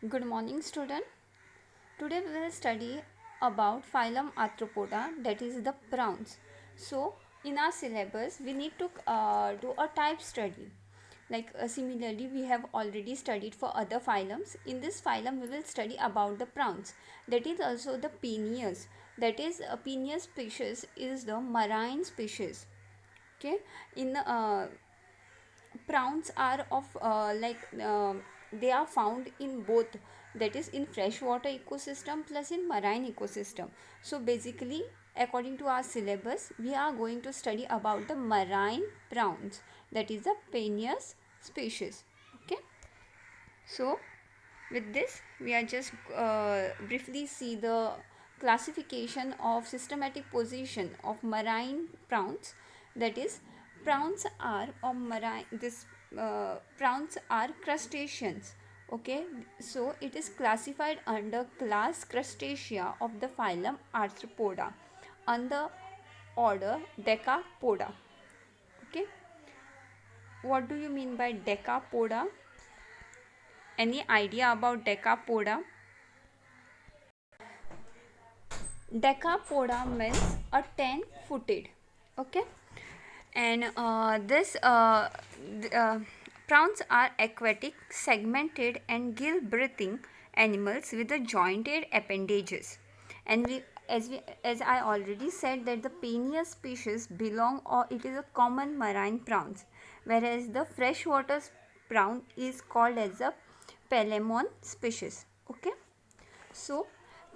Good morning, student. Today we will study about phylum Arthropoda, that is the prawns. So, in our syllabus, we need to do a type study. Similarly, we have already studied for other phylums. In this phylum, we will study about the prawns. That is also the Penaeus. That is, a Penaeus species is the marine species. Okay, in prawns are of they are found in both, that is in freshwater ecosystem plus in marine ecosystem. So basically, according to our syllabus, we are going to study about the marine prawns, that is the Penaeus species. Okay, so with this we are just briefly see the classification of systematic position of marine prawns. That is, prawns are of marine this prawns are crustaceans. Okay, so it is classified under class Crustacea of the phylum Arthropoda under order Decapoda. Okay, what do you mean by Decapoda? Any idea about Decapoda? Decapoda means a 10-footed. Okay, and this prawns are aquatic, segmented, and gill-breathing animals with the jointed appendages. And as I already said, that the Penaeus species belong, or it is a common marine prawns, whereas the freshwater prawn is called as a Palemon species. Okay, so,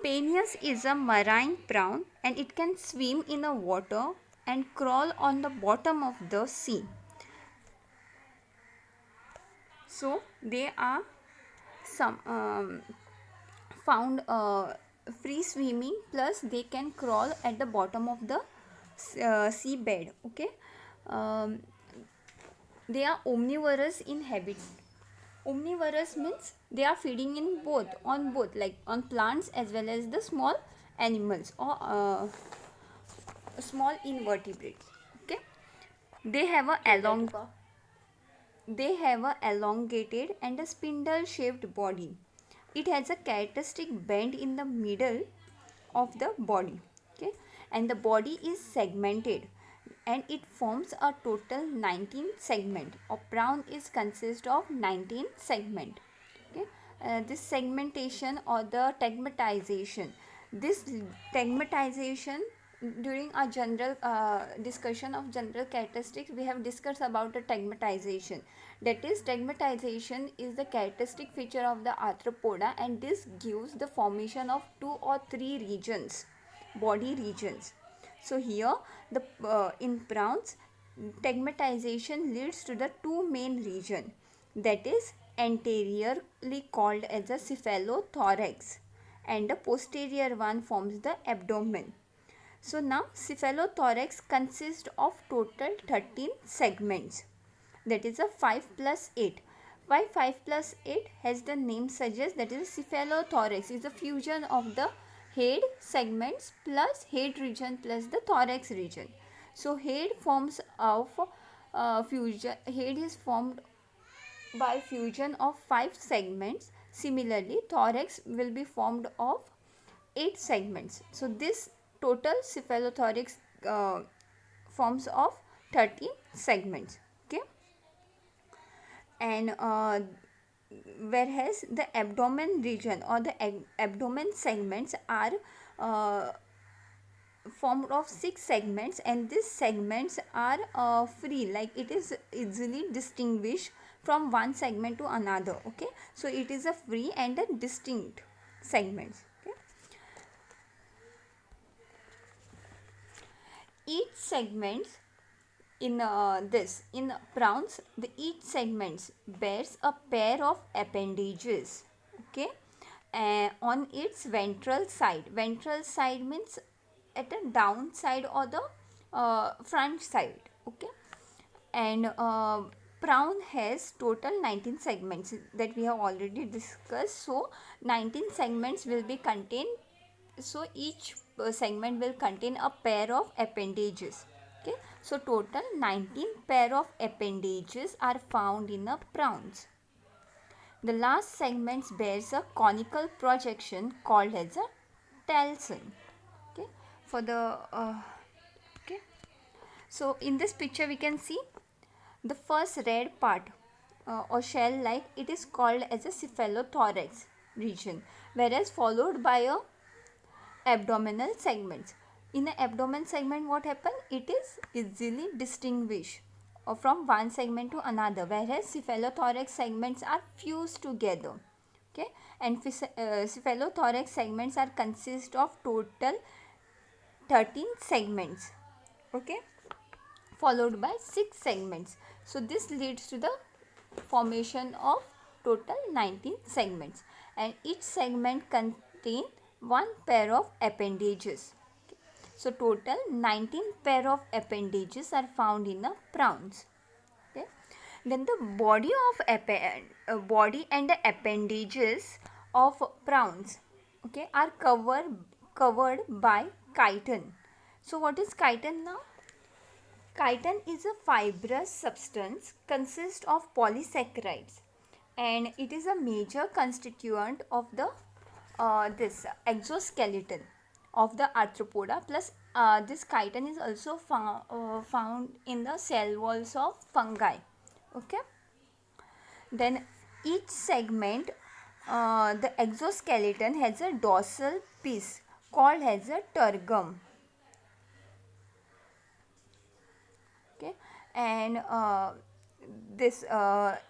Penaeus is a marine prawn and it can swim in the water and crawl on the bottom of the sea. So, they are some found free swimming, plus they can crawl at the bottom of the seabed. Okay, um, they are omnivorous in habit. Omnivorous means they are feeding in both, on both, like on plants as well as the small animals, or small invertebrates. Okay, they have a long they have a elongated and a spindle shaped body. It has a characteristic bend in the middle of the body. Okay, and the body is segmented and it forms a total 19 segment. A prawn is consist of 19 segment. Okay, this segmentation or the tegmatization, this tegmatization, during our general discussion of general characteristics, we have discussed about the tegmatization. That is, tegmatization is the characteristic feature of the arthropoda, and this gives the formation of 2 or 3 regions, body regions. So here the in prawns, tegmatization leads to the 2 main region, that is anteriorly called as the cephalothorax, and the posterior one forms the abdomen. So now cephalothorax consists of total 13 segments, that is a 5 plus 8. Why 5 plus 8? As the name suggests, that is cephalothorax is a fusion of the head segments plus head region plus the thorax region. So head forms of fusion, head is formed by fusion of 5 segments. Similarly, thorax will be formed of 8 segments. So this total cephalothorax forms of 13 segments. Okay, and whereas the abdomen region or the abdomen segments are uh, formed of 6 segments, and these segments are free, like it is easily distinguished from one segment to another. Okay, so it is a free and a distinct segments. Okay, each segments in in prawns, the each segments bears a pair of appendages. Okay, on its ventral side means at the down side or the front side. Okay, and prawn has total 19 segments that we have already discussed. So 19 segments will be contained, so each segment will contain a pair of appendages. Okay, so total 19 pair of appendages are found in the prawns. The last segment bears a conical projection called as a talus. Okay, for the okay. So in this picture we can see the first red part or shell like it is called as a cephalothorax region, whereas followed by a abdominal segments. In the abdomen segment what happen? It is easily distinguished from one segment to another, whereas cephalothorax segments are fused together. Okay, and cephalothorax segments are consist of total 13 segments. Okay, followed by 6 segments. So this leads to the formation of total 19 segments, and each segment contain one pair of appendages. So total 19 pair of appendages are found in the prawns. Okay. Then the body and the appendages of prawns, okay, are covered by chitin. So what is chitin now? Chitin is a fibrous substance consists of polysaccharides, and it is a major constituent of the this exoskeleton of the arthropoda. Plus this chitin is also found in the cell walls of fungi. Okay, then each segment, the exoskeleton has a dorsal piece called as a tergum. Okay, and this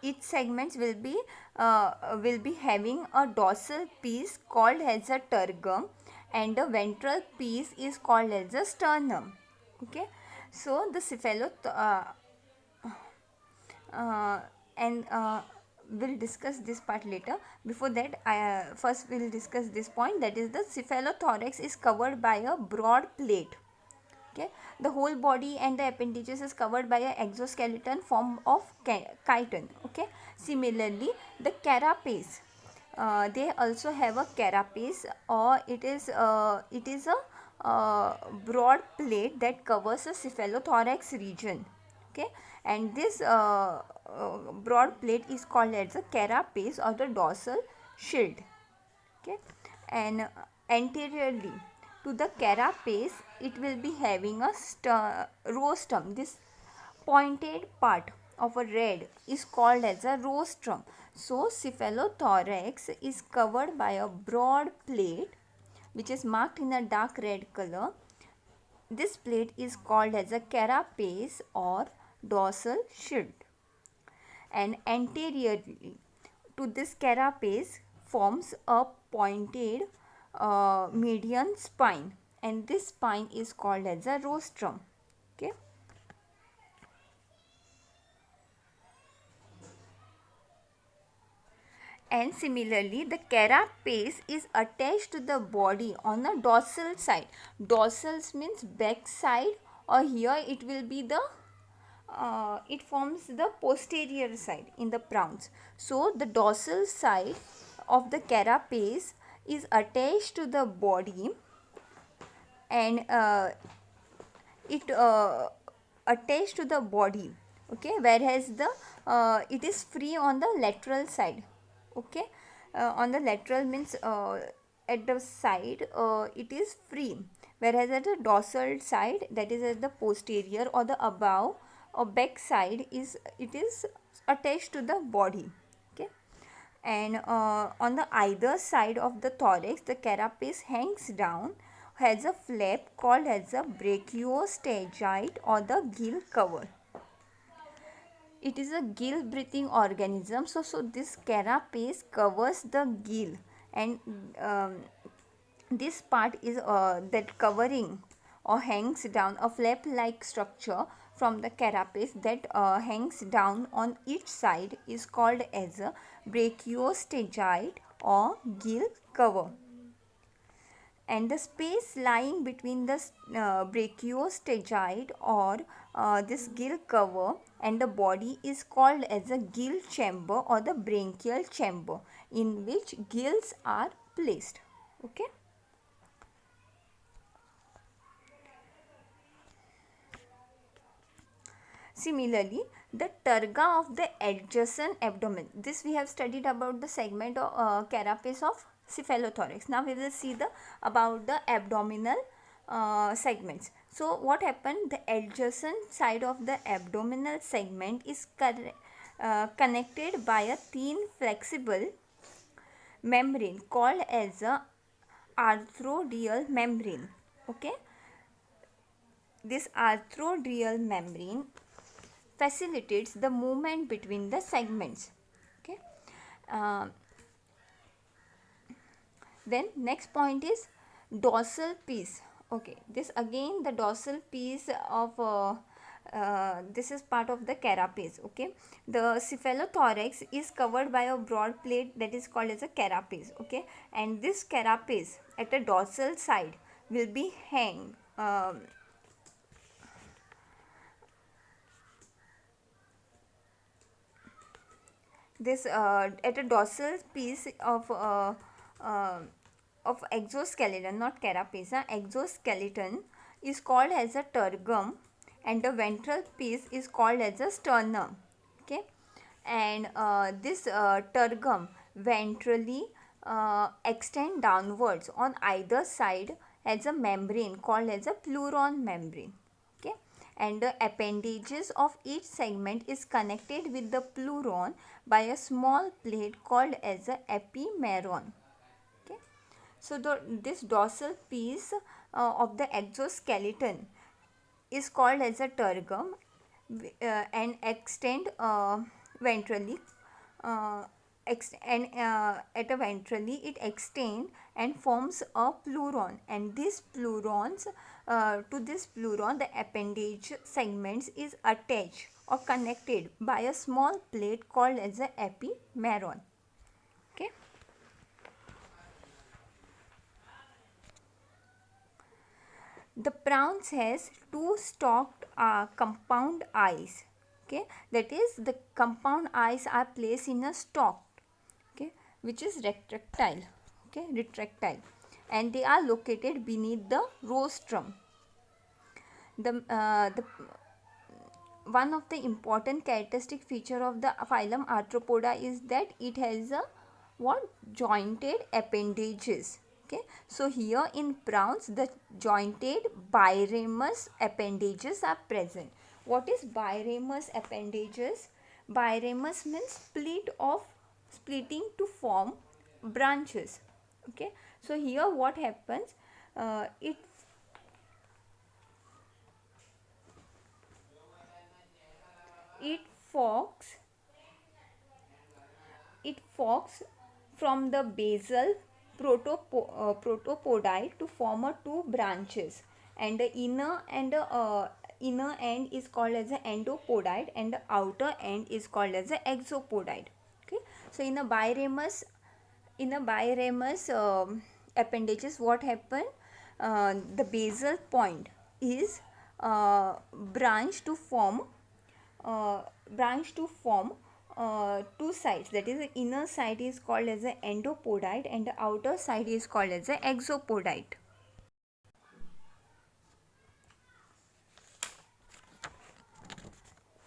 each segments will be having a dorsal piece called as a tergum, and the ventral piece is called as a sternum. Okay, so the uh, and we'll discuss this part later. Before that, first we'll discuss this point, that is the cephalothorax is covered by a broad plate. Okay, the whole body and the appendages is covered by an exoskeleton form of chitin. Okay, similarly the carapace, they also have a carapace, or it is a broad plate that covers a cephalothorax region. Okay, and this broad plate is called as a carapace or the dorsal shield. Okay, and anteriorly to the carapace it will be having a rostrum. This pointed part of a red is called as a rostrum. So cephalothorax is covered by a broad plate which is marked in a dark red color. This plate is called as a carapace or dorsal shield, and anteriorly to this carapace forms a pointed median spine, and this spine is called as a rostrum. Okay, and similarly the carapace is attached to the body on the dorsal side. Dorsals means back side, or here it will be the it forms the posterior side in the prawns. So the dorsal side of the carapace is attached to the body, and it attached to the body. Okay, whereas the it is free on the lateral side. Okay, on the lateral means at the side it is free, whereas at the dorsal side, that is at the posterior or the above or back side, is it is attached to the body. Okay, and on the either side of the thorax the carapace hangs down, has a flap called as a brachiostagite or the gill cover. It is a gill breathing organism, so this carapace covers the gill, and this part is that covering or hangs down, a flap like structure from the carapace that hangs down on each side is called as a brachiostagite or gill cover, and the space lying between the brachiostagite or this gill cover and the body is called as a gill chamber or the branchial chamber, in which gills are placed. Okay, similarly the terga of the adjacent abdomen. This we have studied about the segment of carapace of cephalothorax. Now we will see the about the abdominal segments. So what happened, the adjacent side of the abdominal segment is connected by a thin flexible membrane called as a arthrodial membrane. Okay, this arthrodial membrane facilitates the movement between the segments. Okay, uh, then next point is dorsal piece. Okay, this again the dorsal piece of this is part of the carapace. Okay, the cephalothorax is covered by a broad plate that is called as a carapace. Okay, and this carapace at the dorsal side will be hang this at a dorsal piece uh, of exoskeleton, not carapace, exoskeleton is called as a tergum, and the ventral piece is called as a sternum. Okay, and this tergum ventrally extend downwards on either side as a membrane called as a pleuron membrane. Okay, and the appendages of each segment is connected with the pleuron by a small plate called as a epimeron. Okay, so this dorsal piece of the exoskeleton is called as a tergum and extend ventrally at a ventrally it extend and forms a pleuron, and this pleurons to this pleuron the appendage segments is attached or connected by a small plate called as a epimeron. Okay, the prawns has two stalked compound eyes. Okay, that is the compound eyes are placed in a stalk, okay, which is retractile. Okay, retractile, and they are located beneath the rostrum. The one of the important characteristic feature of the phylum Arthropoda is that it has a what jointed appendages. Okay, so here in prawns the jointed biramous appendages are present. What is biramous appendages? Biramous means splitting to form branches. Okay, so here what happens, it it forks it forks from the basal protopodi to form a two branches, and the inner end is called as the endopodite and the outer end is called as the exopodite. Okay, so in a biramous appendages what happen, the basal point is branched to form uh, two sides, that is the inner side is called as the endopodite and the outer side is called as the exopodite.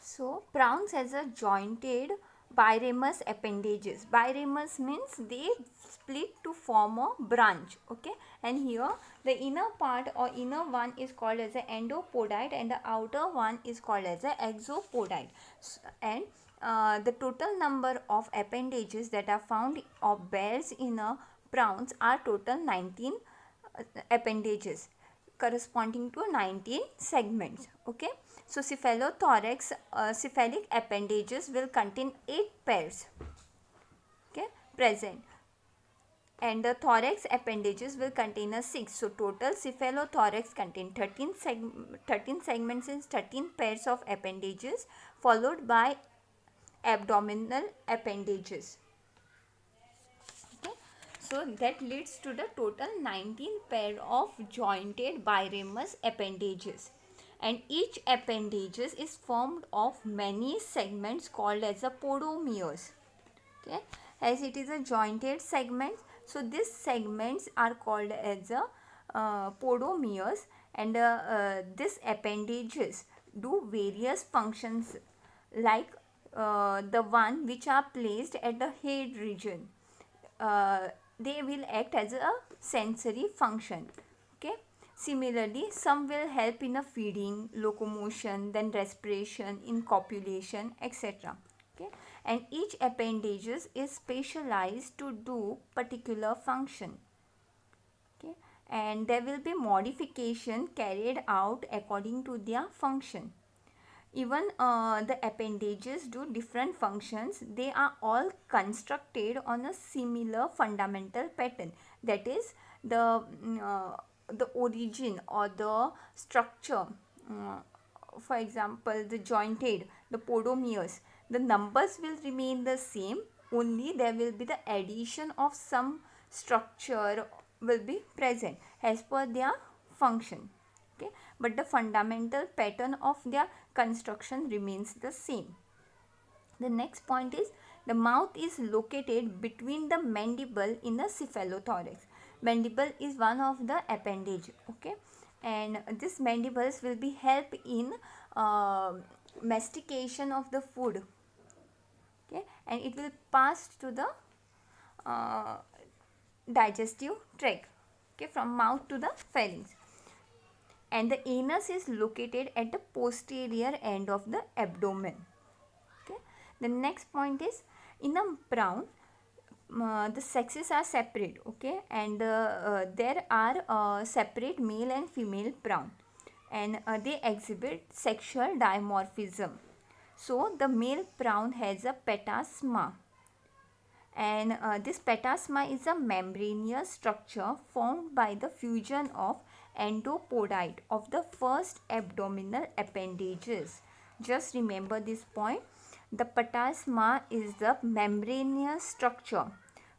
So prawns has a jointed biramous appendages. Biramous means they split to form a branch. Okay, and here the inner part or inner one is called as the endopodite and the outer one is called as the exopodite. And the total number of appendages that are found of bears in a prawns are total 19 appendages corresponding to 19 segments. Okay, so cephalic appendages will contain 8 pairs, okay, present, and the thorax appendages will contain a 6. So total cephalothorax contain 13 segments in 13 pairs of appendages followed by abdominal appendages. Okay, so that leads to the total 19 pair of jointed biramous appendages, and each appendages is formed of many segments called as a podomeres. Okay, as it is a jointed segment, so these segments are called as a podomeres, and these appendages do various functions like the one which are placed at the head region. uh, they will act as a sensory function. Okay, similarly some will help in a feeding, locomotion, then respiration, in copulation, etc. Okay, and each appendages is specialized to do particular function. Okay, and there will be modification carried out according to their function. Even the appendages do different functions. They are all constructed on a similar fundamental pattern. That is the origin or the structure. Uh, for example, the jointed, the podomeres, the numbers will remain the same. Only there will be the addition of some structure will be present as per their function. Okay, but the fundamental pattern of their construction remains the same. The next point is the mouth is located between the mandible in the cephalothorax. Mandible is one of the appendage. Okay, and this mandibles will be help in mastication of the food. Okay, and it will pass to the uh, digestive tract. Okay, from mouth to the pharynx, and the anus is located at the posterior end of the abdomen. Okay, the next point is in a prawn, the sexes are separate. Okay, and there are separate male and female prawn, and they exhibit sexual dimorphism. So the male prawn has a petasma, and this petasma is a membranous structure formed by the fusion of endopodite of the first abdominal appendages. Just remember this point. The petasma is the membranous structure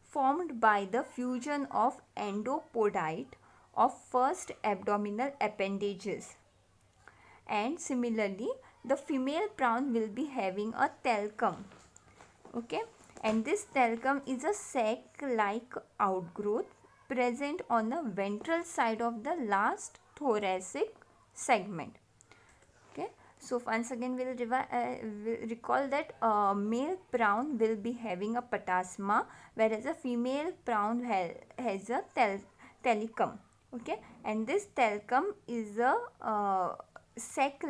formed by the fusion of endopodite of first abdominal appendages. And similarly, the female prawn will be having a talcum. Okay, and this talcum is a sac like outgrowth present on the ventral side of the last thoracic segment. Okay, so once again we'll recall that male prawn will be having a petasma, whereas a female prawn has a talcum. Okay, and this talcum is a sac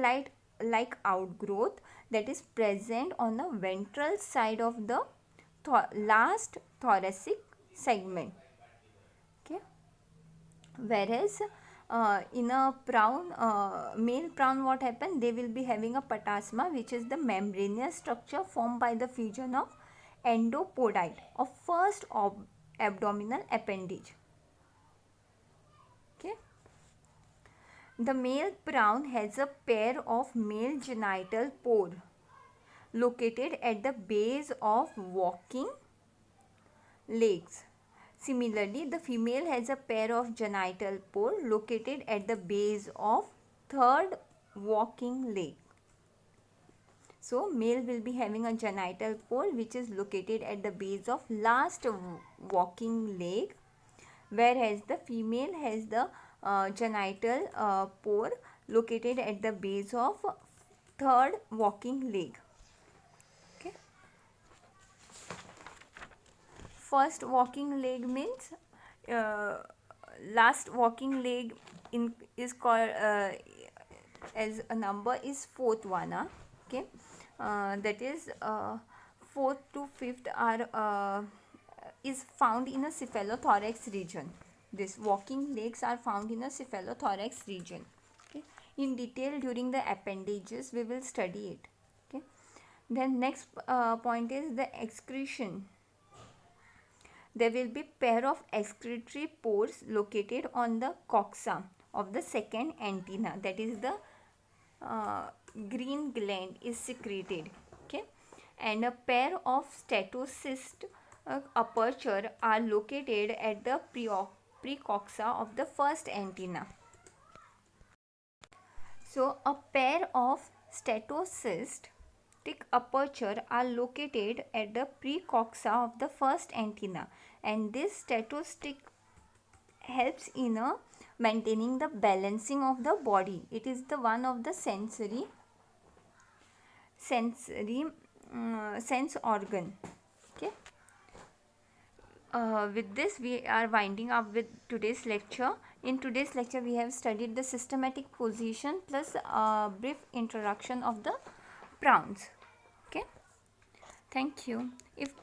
like outgrowth that is present on the ventral side of the last thoracic segment. Okay, whereas in a prawn, male prawn, what happen, they will be having a petasma, which is the membranous structure formed by the fusion of endopodite of first abdominal appendage. Okay, the male prawn has a pair of male genital pore located at the base of walking legs. Similarly, the female has a pair of genital pore located at the base of third walking leg. So, male will be having a genital pore which is located at the base of last walking leg, whereas the female has the genital pore located at the base of third walking leg. Okay. First walking leg means last walking leg is called as a number is fourth one. Okay, that is fourth to fifth are is found in a cephalothorax region. This walking legs are found in a cephalothorax region. Okay, in detail during the appendages we will study it. Okay, then next point is the excretion. There will be pair of excretory pores located on the coxa of the second antenna, that is the green gland is secreted. Okay, and a pair of statocyst aperture are located at the precoxa of the first antenna. So a pair of statocyst aperture are located at the precoxa of the first antenna, and this statocyst helps in maintaining the balancing of the body. It is the one of the sensory sensory sense organ. Okay. With this, we are winding up with today's lecture. In today's lecture, we have studied the systematic position plus a brief introduction of the pronouns. Okay. Thank you. If